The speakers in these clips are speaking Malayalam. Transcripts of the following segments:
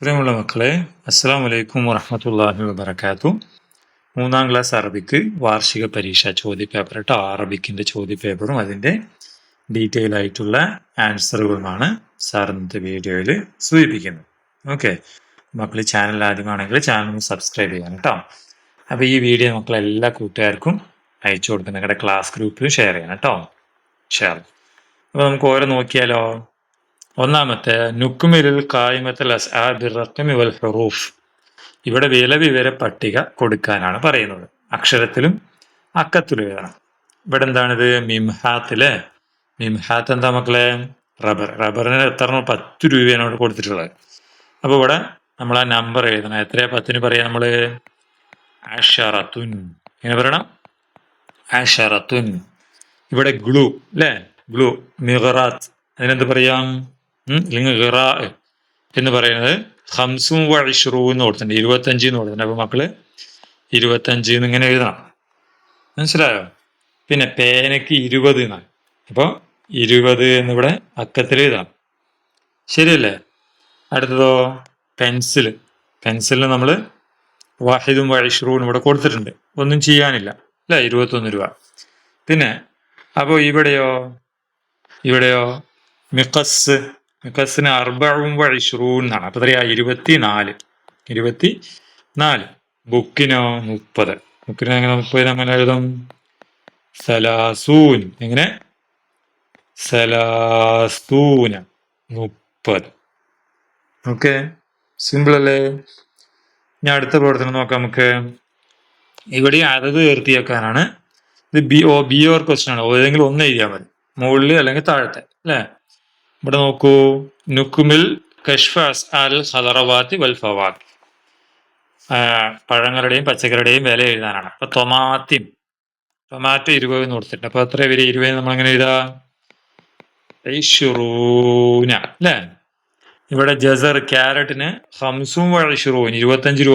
പ്രിയമുള്ള മക്കളെ, അസ്സലാമു അലൈക്കും വറഹ്മത്തുള്ളാഹി വബറകാത്തു. 3ാം ക്ലാസ് അറബിക്ക് വാർഷിക പരീക്ഷ ചോദ്യപേപ്പർ കേട്ടോ. അറബിക്കിന്റെ ചോദ്യപേപ്പറും അതിന്റെ ഡീറ്റെയിൽ ആയിട്ടുള്ള ആൻസറുകളുമാണ് സാർ ഇന്നത്തെ വീഡിയോയിൽ സൂചിപ്പിക്കുന്നത്. ഓക്കെ, മക്കൾ ചാനൽ ആദ്യമാണെങ്കിൽ ചാനൽ സബ്സ്ക്രൈബ് ചെയ്യാൻ കേട്ടോ. അപ്പോൾ ഈ വീഡിയോ മക്കൾ എല്ലാ കൂട്ടുകാർക്കും അയച്ചു കൊടുക്കുക, നിങ്ങളുടെ ക്ലാസ് ഗ്രൂപ്പിൽ ഷെയർ ചെയ്യണം കേട്ടോ. ഷെയർ. അപ്പോൾ നമുക്ക് ഓരോ നോക്കിയാലോ. ഒന്നാമത്തെ നുക്മിലിൽ ഖായിമത്തുൽ അസ്ആബി റഖ്മി വൽ ഹുറൂഫ്. ഇവിടെ വിവര പട്ടിക കൊടുക്കാനാണ് പറയുന്നത്. അക്ഷരത്തിലും അക്കത്തിലും എഴുതണം. ഇവിടെ എന്താണിത്? മിംഹാത്തിലെ മിംഹാത്ത് എന്താ മക്കളെ? റബ്ബറിന് എത്ര 10 രൂപയാണ് ഇവിടെ കൊടുത്തിട്ടുള്ളത്. അപ്പോൾ ഇവിടെ നമ്മൾ ആ നമ്പർ എഴുതണം. എത്രയാ 10ന് പറയാം നമ്മൾ? അശറത്തുൻ. എങ്ങനെ പറയണം? അശറത്തുൻ. ഇവിടെ ഗ്ലൂ അല്ലേ? ഗ്ലൂ. മിഗ്റാത്ത് അതിനെന്ത് പറയാം? അല്ലെങ്കിൽ ഖിറാ എന്ന് പറയുന്നത് 25 എന്ന് കൊടുത്തിട്ടുണ്ട്, 25 എന്ന് കൊടുത്തിട്ടുണ്ട്. അപ്പൊ മക്കള് 25 എന്ന് ഇങ്ങനെ എഴുതണം. മനസ്സിലായോ? പിന്നെ പേനയ്ക്ക് 20 എന്നാണ്. അപ്പൊ 20 എന്നിവിടെ അക്കത്തിൽ എഴുതാം. ശരിയല്ലേ? അടുത്തതോ പെൻസിലിന് നമ്മൾ വാഹിദും വഇശ്റൂനും ഇവിടെ കൊടുത്തിട്ടുണ്ട്. ഒന്നും ചെയ്യാനില്ല അല്ലെ? 21 രൂപ. പിന്നെ അപ്പോ ഇവിടെയോ മിഖസ്സിന് 24 എന്നാണ്. അപ്പൊ എത്രയാ? 24. ബുക്കിനോ 30. ബുക്കിന് എങ്ങനെ 30 അങ്ങനെ എഴുതും? സലാസൂൻ. എങ്ങനെ? സലാസൂന 30. ഓക്കെ, സിമ്പിൾ അല്ലേ? ഞാൻ അടുത്ത പ്രവർത്തനം നോക്കാം നമുക്ക്. ഇവിടെ അതത് ഉയർത്തിയേക്കാനാണ്. ഇത് ബി ഓർ ക്വസ്റ്റ്യൻ ആണ്. ഏതെങ്കിലും ഒന്ന് എഴുതിയാൽ മതി, മുകളിൽ അല്ലെങ്കിൽ താഴത്തെ അല്ലേ? ഇവിടെ നോക്കൂ. നുക്കുമിൽ കശ്ഫ അസ്ആൽ ഖദറവാത്തി വൽ ഫവാക്കി. പഴങ്ങളുടെയും പച്ചക്കറിയുടെയും വില എഴുതാനാണ്. അപ്പൊ ടൊമാറ്റോ 20 എന്ന് കൊടുത്തിട്ടുണ്ട്. അപ്പൊ എത്ര വരെ 20 നമ്മൾ എങ്ങനെ എഴുതാ? 20 അല്ലേ? ഇവിടെ ജസർ ക്യാരറ്റിന് 25 രൂപ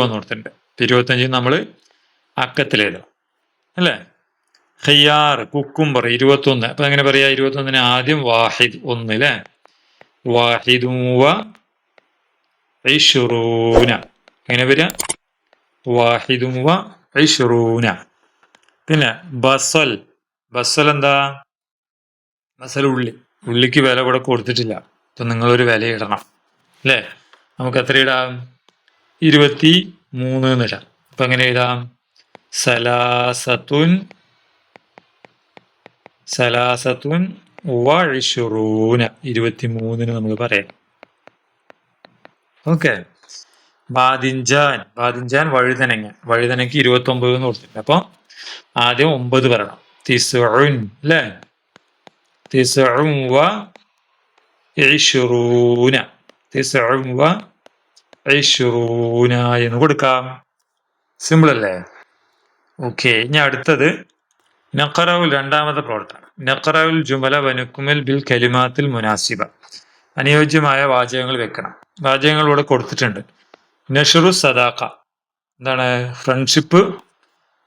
എന്ന് കൊടുത്തിട്ടുണ്ട്. 25 നമ്മൾ അക്കത്തിൽ എഴുതണം അല്ലേ? ഖിയാർ കുക്കുംബർ 21. അപ്പൊ എങ്ങനെ പറയാ? 21ന് ആദ്യം വാഹിദ് 1 അല്ലേ? വാഹിദും വ ഇശ്റൂന. എങ്ങനെ വരിക? വാഹിദും വ ഇശ്റൂന. പിന്നെ ബസൽ എന്താ? ബസൽ ഉള്ളിക്ക് വില ഇവിടെ കൊടുത്തിട്ടില്ല. അപ്പൊ നിങ്ങളൊരു വില ഇടണം അല്ലേ? നമുക്ക് എത്ര ഇടാം? 23 എന്ന് ഇടാം. അപ്പൊ എങ്ങനെ എഴുതാം? സലാസത്തുൻ വ ഇശ്റൂന. 23ന് നമ്മൾ പറയാം. ഓക്കെ. ബാദിഞ്ചാൻ വഴുതനയ്ക്ക് 29 എന്ന് കൊടുത്തിട്ടുണ്ട്. അപ്പൊ ആദ്യം 9 പറയണം. തിസ്ഉൻ അല്ലേ? തിസ്ഉൻ വ ഇശ്റൂന. എന്ന് കൊടുക്കാം. സിമ്പിൾ അല്ലേ? ഓക്കെ. ഇനി അടുത്തത് നഖറഉൽ, രണ്ടാമത്തെ പ്രവർത്തനം. നഖറഉൽ ജുമല വനുക്കുമിൽ ബിൽ കലിമാത്തിൽ മുനാസിബ. അനുയോജ്യമായ വാചകങ്ങൾ വെക്കണം. വാചകങ്ങൾ ഇവിടെ കൊടുത്തിട്ടുണ്ട്. നഷ്റു സദാഖ, എന്താണ്? ഫ്രണ്ട്ഷിപ്പ്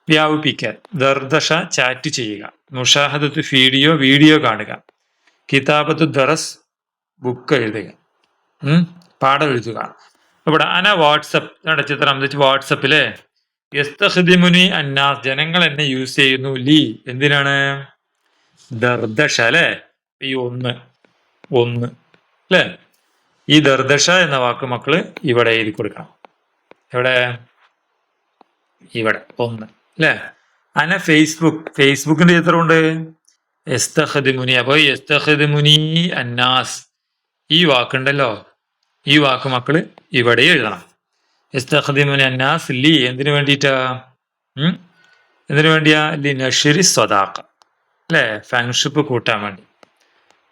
വ്യാപിപ്പിക്കാൻ. ദർദഷ, ചാറ്റ് ചെയ്യുക. മുഷാഹദത്ത്, വീഡിയോ കാണുക. കിതാബത്ത് ദറസ്, ബുക്ക് എഴുതുക. പാഠം എഴുതുക. ഇവിടെ വാട്സപ്പ് ചിത്രം വാട്സപ്പിലെ യസ്തഖ്ദിമുനി അന്നാസ്, ജനങ്ങൾ എന്നെ യൂസ് ചെയ്യുന്നു. ലീ, എന്തിനാണ്? ദർദഷ അല്ലെ? ഈ ഒന്ന് അല്ലെ? ഈ ദർദഷ എന്ന വാക്ക് മക്കള് ഇവിടെ എഴുതി കൊടുക്കണം. ഇവിടെ 1 അല്ലെ? ഫേസ്ബുക്കിന്റെ ചിത്രമുണ്ട്. യസ്തഖ്ദിമുനി. അപ്പൊ യസ്തഖ്ദിമുനി അന്നാസ്, ഈ വാക്കുണ്ടല്ലോ, ഈ വാക്ക് മക്കള് ഇവിടെ എഴുതണം. യസ്തഖ്ദിമുനി അന്നാസ് ലി, എന്തിനു വേണ്ടിയിട്ടാ? എന്തിനു വേണ്ടിയാ? ലി നഷ്രി സ്വദാഖ അല്ലെ? ഫ്രണ്ട്ഷിപ്പ് കൂട്ടാൻ വേണ്ടി.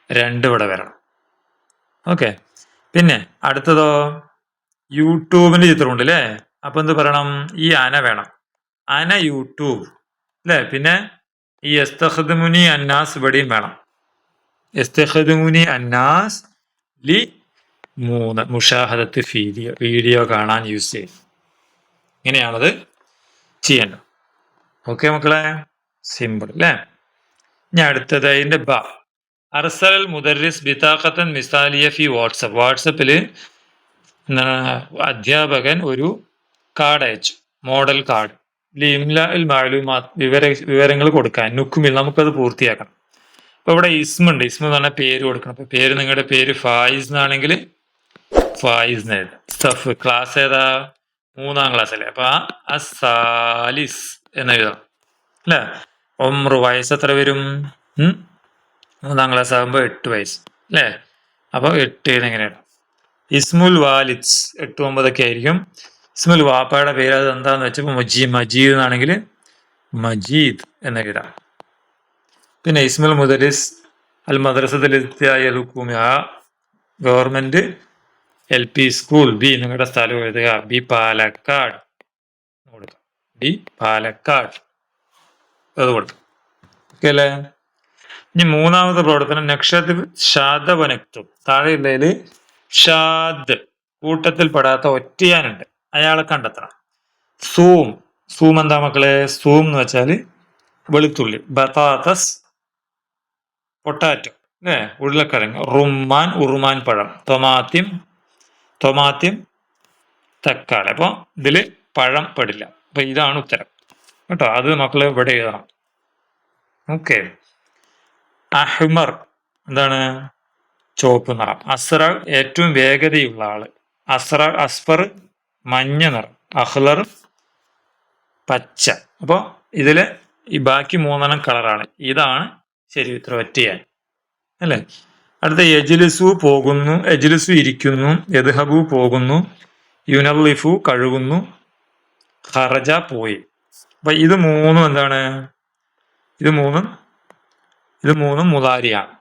2 ഇവിടെ വരണം. ഓക്കെ. പിന്നെ അടുത്തതോ യൂട്യൂബിന്റെ ചിത്രമുണ്ട് അല്ലേ? അപ്പൊ എന്ത് പറയണം? ഈ അന വേണം. അന യൂട്യൂബ് അല്ലെ? പിന്നെ ഈ യസ്തഖ്ദിമുനി അന്നാസ് ഇവിടെയും വേണം. യസ്തഖ്ദിമുനി അന്നാസ് ലി 3 മുഷാഹദത്ത്, വീഡിയോ കാണാൻ യൂസ് ചെയ്യും. ഇങ്ങനെയാണത് ചെയ്യേണ്ടത്. ഓക്കെ മക്കളെ, സിമ്പിൾ അല്ലേ? ഇനി അടുത്തത് അതിന്റെ അർസൽ മുദർരിസ് ബിതാഖത്തൻ മിസാലിയ ഫി വാട്സപ്പ്. വാട്സപ്പില് അധ്യാപകൻ ഒരു കാർഡ് അയച്ചു, മോഡൽ കാർഡ്. വിവരങ്ങൾ കൊടുക്കാൻ നുക്കുമിൽ നമുക്കത് പൂർത്തിയാക്കണം. അപ്പൊ ഇവിടെ ഇസ്മുണ്ട്. ഇസ്മ എന്ന് പറഞ്ഞാൽ പേര് കൊടുക്കണം. അപ്പൊ പേര്, നിങ്ങളുടെ പേര് ഫായിസ് എന്നാണെങ്കിൽ ഫായിസ് എന്ന് എഴുതാം. സഫ് ക്ലാസ് ഏതാ? 3-ാം ക്ലാസ് അല്ലേ? അപ്പൊ അസാലിസ് എന്ന് എഴുതാം അല്ലെ. ഒമ്രു വയസ്സ് എത്ര വരും? 3-ാം ക്ലാസ് ആകുമ്പോ 8 വയസ്സ് അല്ലേ? അപ്പൊ 8 എങ്ങനെയാണ്? ഇസ്മുൽ വാലിദ്സ് 8, 9 ഒക്കെ ആയിരിക്കും. ഇസ്മുൽ വാപ്പയുടെ പേര് അത് എന്താന്ന് വെച്ചപ്പോ മജീദ് എന്നാണെങ്കിൽ മജീദ് എന്ന് എഴുതാം. പിന്നെ ഇസ്മുൽ മുദരിസ് അൽ Madrasathul government LP school B, നിങ്ങളുടെ സ്ഥലം എഴുതുക. ബി പാലക്കാട് കൊടുക്കാം. ബി പാലക്കാട് അത് കൊടുക്കാം. ഓക്കെ അല്ലേ? ഇനി 3-ാമത്തെ പ്രവർത്തനം നക്ഷത് ഷാദവനക്തും. താഴെയുള്ളതില് ഷാദ് കൂട്ടത്തിൽ പെടാത്ത ഒറ്റയാനുണ്ട്, അയാളെ കണ്ടെത്തണം. സൂം. സൂം എന്താ മക്കളെ? സൂം എന്ന് വെച്ചാല് വെളുത്തുള്ളി. ബതാത്തസ് പൊട്ടാറ്റോ അല്ലേ? ഉരുളക്കിഴങ്ങ്. റുമ്മാൻ ഉറുമാൻ പഴം. തൊമാത്യം തക്കാളി. അപ്പൊ ഇതില് പഴം പെടില്ല. അപ്പൊ ഇതാണ് ഉത്തരം കേട്ടോ. അത് മക്കള് ഇവിടെ എഴുതണം. ഓക്കെ. അഹ്മർ എന്താണ്? ചുവപ്പ് നിറം. അസ്ര ഏറ്റവും വേഗതയുള്ള ആള്. അസ്ഫർ മഞ്ഞ നിറം. അഹ്ലർ പച്ച. അപ്പൊ ഇതില് ഈ ബാക്കി 3 കളറാണ്. ഇതാണ് ശരി ഉത്തരം, ഒറ്റയാൻ അല്ലെ. അടുത്ത യജ്ലിസു പോകുന്നു, യജ്ലിസു ഇരിക്കുന്നു, യദ്ഹബു പോകുന്നു, യുനല്ലിഫു കഴുകുന്നു, ഖറജ പോയി. അപ്പൊ ഇത് മൂന്നും എന്താണ്? ഇത് മൂന്നും മുതാരിയാണ്.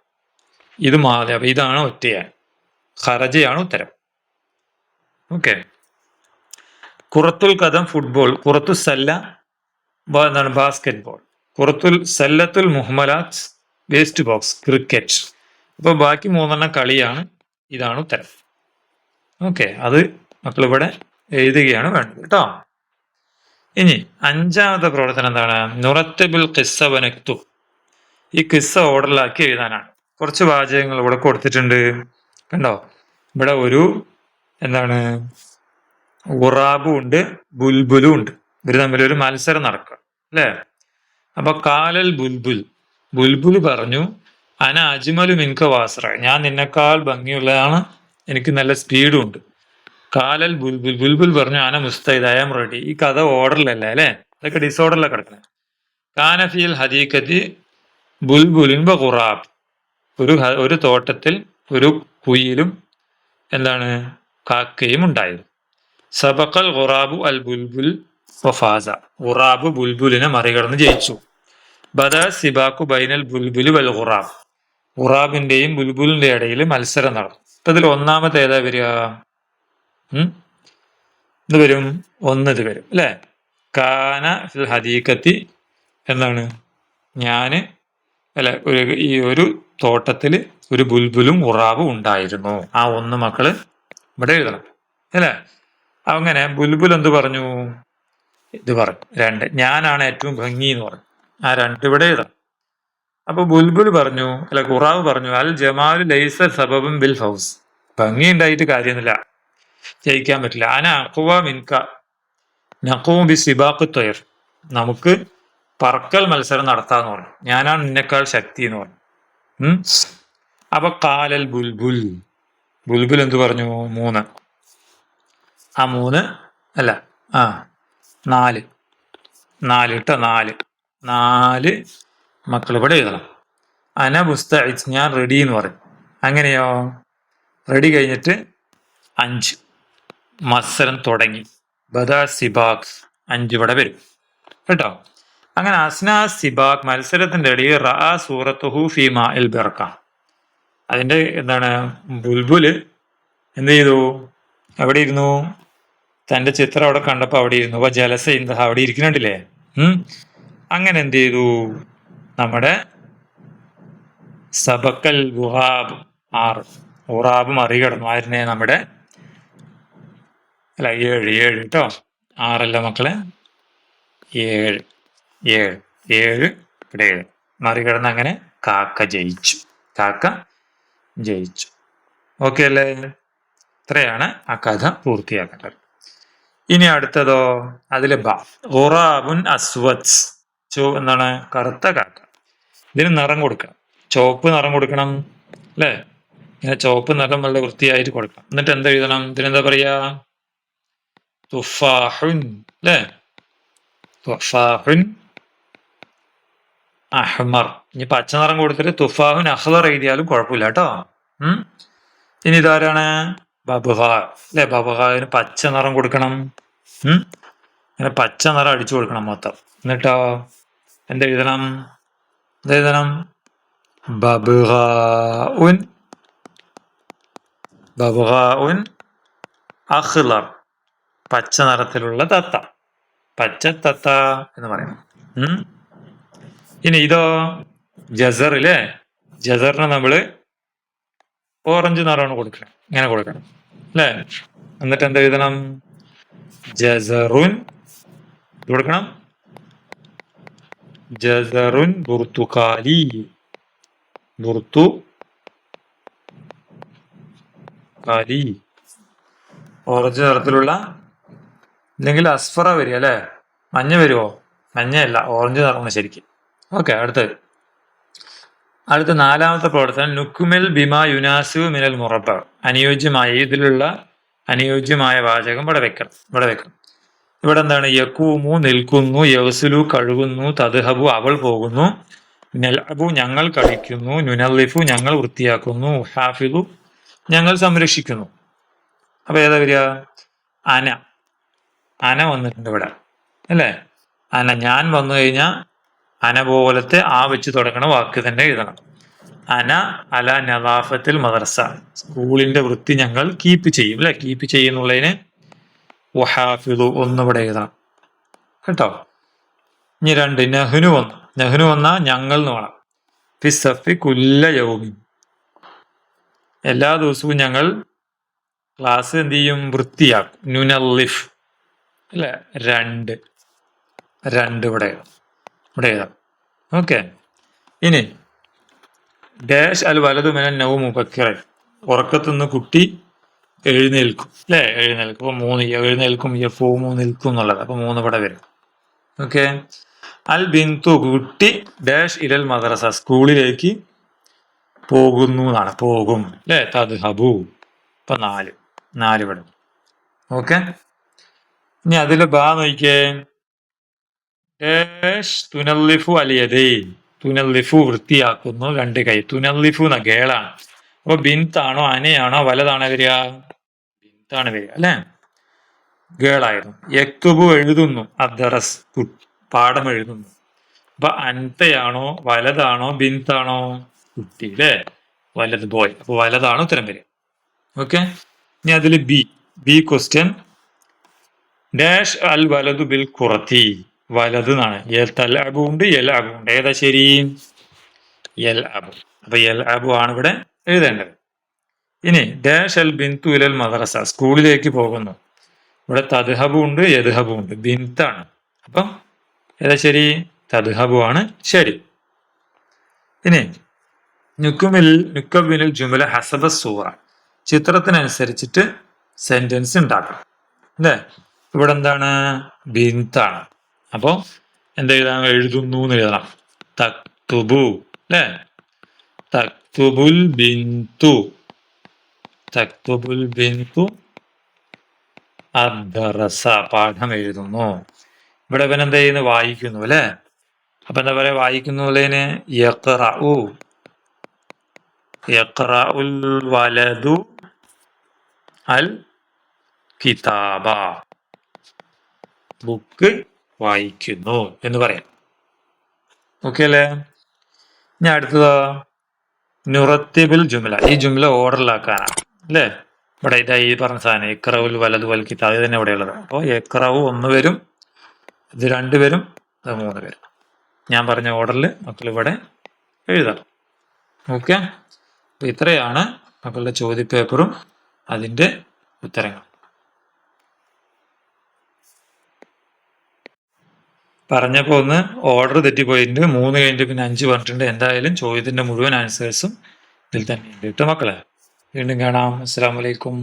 ഇത് മാതി. അപ്പൊ ഇതാണ് ഒറ്റയാൻ. ഖറജയാണ് ഉത്തരം. ഓക്കെ. കുറത്തുൽ കദം ഫുട്ബോൾ. കുറത്തു സല്ല എന്താണ്? Basketball. സല്ലത്തുൽ മുഹമ്മലാത്ത് വേസ്റ്റ് ബോക്സ് ക്രിക്കറ്റ്. അപ്പൊ ബാക്കി 3 കളിയാണ്. ഇതാണ് ഉത്തരം. ഓക്കെ. അത് മക്കൾ ഇവിടെ എഴുതുകയാണ് വേണ്ടത് കേട്ടോ. ഇനി 5-ാമത്തെ പ്രവർത്തനം എന്താണ്? നുറത്തബിൽ ഖിസ്സ വനക്തു. ഈ ഖിസ്സ ഓർഡറിലാക്കി എഴുതാനാണ്. കുറച്ച് വാചകങ്ങൾ ഇവിടെ കൊടുത്തിട്ടുണ്ട് കണ്ടോ. ഇവിടെ ഒരു എന്താണ്? ഉറാബും ഉണ്ട്, ബുൽബുലും ഉണ്ട്. ഇവര് തമ്മിലൊരു മത്സരം നടക്കുക അല്ലേ? അപ്പൊ കാലൽ ബുൽബുൽ പറഞ്ഞു, അന അജ്മലു മിൻക വാസ്ര, ഞാൻ നിന്നെക്കാൾ ഭംഗിയുള്ളതാണ്, എനിക്ക് നല്ല സ്പീഡും ഉണ്ട്. കാലൽ ബുൽബുൽ പറഞ്ഞു, അന മുസ്തൈദ്, ഐ ആം റെഡി. ഈ കഥ ഓർഡറിലല്ല അല്ലെ, അതൊക്കെ ഡിസോർഡറിലാണ് കിടക്കുന്നത്. കാനഫിൽ ഹദീഖത്തി ബുൽബുലിൻ ഖുറാബ്. ഒരു തോട്ടത്തിൽ ഒരു കുയിലും എന്താണ്? കാക്കയും ഉണ്ടായിരുന്നു. സബക്കൽ ഖുറാബു അൽ ബുൽബുൽ വഫാസ. ഖുറാബ് ബുൽബുലിനെ മറികടന്ന് ജയിച്ചു. ബദ സിബാക്കു ബൈനൽ ബുൽബുലി വൽ ഖുറാബ്. ഖുറാബിന്റെയും ബുൽബുലിന്റെ ഇടയിൽ മത്സരം നടന്നു. അപ്പൊ ഇതിൽ ഒന്നാമത്തെ ഏതാ വരിക? ഇത് വരും 1. ഇത് വരും അല്ലെ. കാന ഫിൽ ഹദീഖത്തി എന്താണ്? ഞാന് അല്ലെ, ഈ ഒരു തോട്ടത്തില് ഒരു ബുൽബുലും ഖുറാബും ഉണ്ടായിരുന്നു. ആ 1 മക്കള് ഇവിടെ എഴുതണം അല്ലെ. അങ്ങനെ ബുൽബുൽ എന്ത് പറഞ്ഞു? ഇത് പറഞ്ഞു 2. ഞാനാണ് ഏറ്റവും ഭംഗി എന്ന് പറഞ്ഞു. ആ 2 ഇവിടെ എഴുതണം. അപ്പൊ ബുൽബുൽ പറഞ്ഞു, അല്ല ഖുറാബ് പറഞ്ഞു, അൽ ജമാലു ലൈസ സബബും ബിൽ ഫൗസ്. ഭംഗി ഉണ്ടായിട്ട് കാര്യമൊന്നുമില്ല, ജയിക്കാൻ പറ്റില്ല. അന അഖ്വ മിൻക നഖൂം ബി സിബാഖ് ത്വയർ. നമുക്ക് പറക്കൽ മത്സരം നടത്താന്ന് പറഞ്ഞു. ഞാനാണ് നിന്നെക്കാൾ ശക്തി എന്ന് പറഞ്ഞു. അപ്പൊ കാലൽ ബുൽബുൽ എന്ത് പറഞ്ഞു? 3. ആ 3 അല്ല 4 കേട്ടോ. 4 മക്കൾ ഇവിടെ എഴുതണം. അന മുസ്തഇദ്, ഞാൻ റെഡി എന്ന് പറയും. അങ്ങനെയോ? റെഡി കഴിഞ്ഞിട്ട് 5 മത്സരം തുടങ്ങി. ബദാ സിബാഖ് 5 ഇവിടെ വരും കേട്ടോ. അങ്ങനെ അസ്നാ സിബാഖ് മത്സരത്തിന്റെ ഇടയിൽ റഅ സൂറത്തുഹു ഫീ മാഇൽ ബർക്ക. അതിന്റെ എന്താണ്? ബുൽബുല് എന്ത് ചെയ്തു? എവിടെ ഇരുന്നു? തന്റെ ചിത്രം അവിടെ കണ്ടപ്പോ അവിടെ ഇരുന്നു. അപ്പൊ ജലസ ഇന്ദഹ, അവിടെ ഇരിക്കുന്നുണ്ടില്ലേ. അങ്ങനെ എന്ത് ചെയ്തു? നമ്മുടെ സബക്കൽ ഖുറാബ് 6 ഖുറാബ് മറികടന്നു. ആയിരുന്നേ? നമ്മുടെ അല്ല 7 കേട്ടോ. 6 മക്കളെ, 7 ഇവിടെ മറികടന്ന് അങ്ങനെ കാക്ക ജയിച്ചു. ഓക്കെ അല്ലേ? ഇത്രയാണ് ആ കഥ പൂർത്തിയാക്കേണ്ടത്. ഇനി അടുത്തതോ, അതില് ബ ഖുറാബുൻ അസ്വദ്, എന്താണ്, കറുത്ത കാക്ക. ഇതിന് നിറം കൊടുക്കണം, ചുവപ്പ് നിറം കൊടുക്കണം അല്ലെ. ഇങ്ങനെ ചുവപ്പ് നിറം വളരെ വൃത്തിയായിട്ട് കൊടുക്കണം. എന്നിട്ട് എന്താ എഴുതണം, ഇതിനെന്താ പറയാ, തുഫാഹുൻ അല്ലെ, തുഫാഹുൻ അഹ്മർ. ഇനി പച്ച നിറം കൊടുത്തിട്ട് തുഫാഹുൻ അഹ്ലർ എഴുതിയാലും കുഴപ്പമില്ല കേട്ടോ. ഇനി ഇതാരാണ്, ബബ്ഗ അല്ലെ. ബബ്ഗാവിന് പച്ച നിറം കൊടുക്കണം. ഇങ്ങനെ പച്ച നിറം അടിച്ചു കൊടുക്കണം മൊത്തം. എന്നിട്ടോ എന്തെഴുതണം, എന്തെഴുതണം, ബബ്ഗാഉൻ, ബബ്ഗാഉൻ അഖ്ലർ, പച്ച നിറത്തിലുള്ള തത്ത, പച്ച തത്ത എന്ന് പറയണം. ഇനി ഇതോ ജസർ ഇല്ലേ, ജസറിന് നമ്മള് ഓറഞ്ച് നിറമാണ് കൊടുക്കണം, ഇങ്ങനെ കൊടുക്കണം അല്ലേ. എന്നിട്ട് എന്താ എഴുതണം, ജസറുൻ കൊടുക്കണം, ജസറുൻ ബുർത്തുകാലി, ബുർത്തുകാലി, ഓറഞ്ച് നിറത്തിലുള്ള, ഇല്ലെങ്കിൽ അസ്ഫറ വരിക അല്ലെ, മഞ്ഞ വരുമോ, മഞ്ഞയല്ല, ഓറഞ്ച് നിറമാണ് ശരിക്കും. ഓക്കെ, അടുത്ത നാലാമത്തെ പ്രവർത്തനം, നുക്കുമിൽ ബിമാ യുനാസിബു മിനൽ മുറബ, അനുയോജ്യമായ, ഇതിലുള്ള അനുയോജ്യമായ വാചകം ഇവിടെ വെക്കണം. ഇവിടെ എന്താണ്, യക്കൂമു നിൽക്കുന്നു, യവസുലു കഴുകുന്നു, തദ്ഹബു അവൾ പോകുന്നു, നൽഅബു ഞങ്ങൾ കളിക്കുന്നു, നുനല്ലിഫു ഞങ്ങൾ വൃത്തിയാക്കുന്നു, ഹാഫിദു ഞങ്ങൾ സംരക്ഷിക്കുന്നു. അപ്പൊ ഏതാ വരിക, അന, അന വന്നിട്ടുണ്ട് ഇവിടെ അല്ലേ. അന, ഞാൻ വന്നു കഴിഞ്ഞാൽ അന പോലത്തെ ആ വെച്ച് തുടങ്ങണ വാക്ക് തന്നെ എഴുതണം. അന അല നദാഫത്തിൽ മദ്രസ, സ്കൂളിന്റെ വൃത്തി ഞങ്ങൾ കീപ്പ് ചെയ്യും അല്ലെ. കീപ്പ് ചെയ്യുന്നുള്ളതിന് വഹാഫിദു ഒന്നിവിടെ എഴുതണം കേട്ടോ. ഇനി 2, നഹ്നു വന്നു, നഹ്നു വന്നാ ഞങ്ങൾ എന്ന് വേണം. ഫിസ്സഫി കുല്ല യൗമിൻ, എല്ലാ ദിവസവും ഞങ്ങൾ ക്ലാസ് എന്ത് ചെയ്യും, വൃത്തിയാക്കും. നുനല്ലിഫ് അല്ലെ, 2 ഇവിടെ എഴുതാം. ഓക്കെ, ഇനി ഡാഷ് അൽ വലതു മിനൻ നൗമി മുബക്കിറൻ, ഉറക്കത്തുനിന്ന് കുട്ടി എഴുന്നേൽക്കും അല്ലെ, എഴുന്നേൽക്കും. അപ്പൊ 3 എഴുന്നേൽക്കും, യഫൂമു നിൽക്കും എന്നുള്ളത്. അപ്പൊ 3 ഇവിടെ വരും. ഓക്കെ, അൽ ബിന്തു കുട്ടി ഡാഷ് ഇലൽ മദ്രസ സ്കൂളിലേക്ക് പോകുന്നു എന്നാണ്, പോകും അല്ലെ. തദ്ഹബു, ഇപ്പൊ 4 ഇവിടെ. ഓക്കെ, ഇനി അതില് ബാ നോക്കിയേ, ഡാഷ് തുനല്ലിഫു അലിയദൈൻ, തുനല്ലിഫു വൃത്തിയാക്കുന്നു 2 കൈ. തുനല്ലിഫു എന്ന ഗേളാണ്. അപ്പൊ ബിന്താണോ അനയാണോ വലതാണോ വരിക, ബിന്താണ് വരിക അല്ലെ, ഗേളായിരുന്നു. യക്തുബു എഴുതുന്നു, അദ്ദറസ് പാഠം എഴുതുന്നു. അപ്പൊ അൻതയാണോ വലതാണോ ബിന്താണോ, കുട്ടി അല്ലെ, വലത് ബോയ്. അപ്പൊ വലതാണ് ഉത്തരം വരിക. ഓക്കെ, ഇനി അതില് ബി ക്വസ്റ്റ്യൻ, ഡാഷ് അൽ വലതു ബിൽ ഖുറത്തി, വലത് എന്നാണ്. തൽഅബു ഉണ്ട്, യൽഅബു ഉണ്ട്. ഏതാ ശരി, യൽഅബു. അപ്പൊ യൽഅബു ആണ് ഇവിടെ എഴുതേണ്ടത്. ഇനി ഡാഷ് അൽ ബിന്തു ഇലൽ മദ്രസ, സ്കൂളിലേക്ക് പോകുന്നു. ഇവിടെ തദ്ഹബു ഉണ്ട്, യദ്ഹബു ഉണ്ട്, ബിന്താണ്. അപ്പം ഏതാ ശരി, തദ്ഹബു ആണ് ശരി. ഇനി നുക്കബിനിൽ ജുമല ഹസബ സൂറ, ചിത്രത്തിനനുസരിച്ചിട്ട് സെന്റൻസ് ഉണ്ടാക്കണം അല്ലേ. ഇവിടെ എന്താണ്, ബിന്താണ്. അപ്പൊ എന്തെഴുതാം, എഴുതുന്നു എന്ന് എഴുതണം. തക്തുബു അല്ലെ, തക്തുബുൽ ബിന്തു, തക്തുബുൽ ബിന്തു അദ്ദറസ, പാഠം എഴുതുന്നു. ഇവിടെ ഇവൻ എന്താ ചെയ്യുന്നു, വായിക്കുന്നു അല്ലെ. അപ്പൊ എന്താ പറയാ, വായിക്കുന്നു ഉള്ളതിന് യഖ്റഉ, യഖ്റഉൽ വലദു അൽ കിതാബ, ബുക്ക് വായിക്കുന്നു എന്ന് പറയാം. ഓക്കെ അല്ലേ. ഇനി അടുത്തതോ, നുറത്തിബിൽ ജുംല, ഈ ജുംല ഓർഡറിലാക്കാനാണ് അല്ലേ. ഇവിടെ ഇതാ ഈ പറഞ്ഞ സാധനം, ഇഖ്റഉൽ വലദു വൽ കിതാബ്, ഇത് തന്നെ ഇവിടെ ഉള്ളത്. അപ്പോൾ ഇഖ്റഉ 1 വരും, ഇത് 2 വരും, അത് 3 വരും. ഞാൻ പറഞ്ഞ ഓർഡറിൽ മക്കൾ ഇവിടെ എഴുതാം. ഓക്കെ, അപ്പൊ ഇത്രയാണ് മക്കളുടെ ചോദ്യപേപ്പറും അതിന്റെ ഉത്തരങ്ങൾ. പറഞ്ഞപ്പോ ഒന്ന് ഓർഡർ തെറ്റിപ്പോയിട്ടുണ്ട്, 3 കഴിഞ്ഞിട്ട് പിന്നെ 5 പറഞ്ഞിട്ടുണ്ട്. എന്തായാലും ചോദ്യത്തിന്റെ മുഴുവൻ ആൻസേഴ്സും ഇതിൽ തന്നെ ഉണ്ട് കേട്ടോ മക്കളെ. വീണ്ടും കാണാം. അസ്സലാമു അലൈക്കും.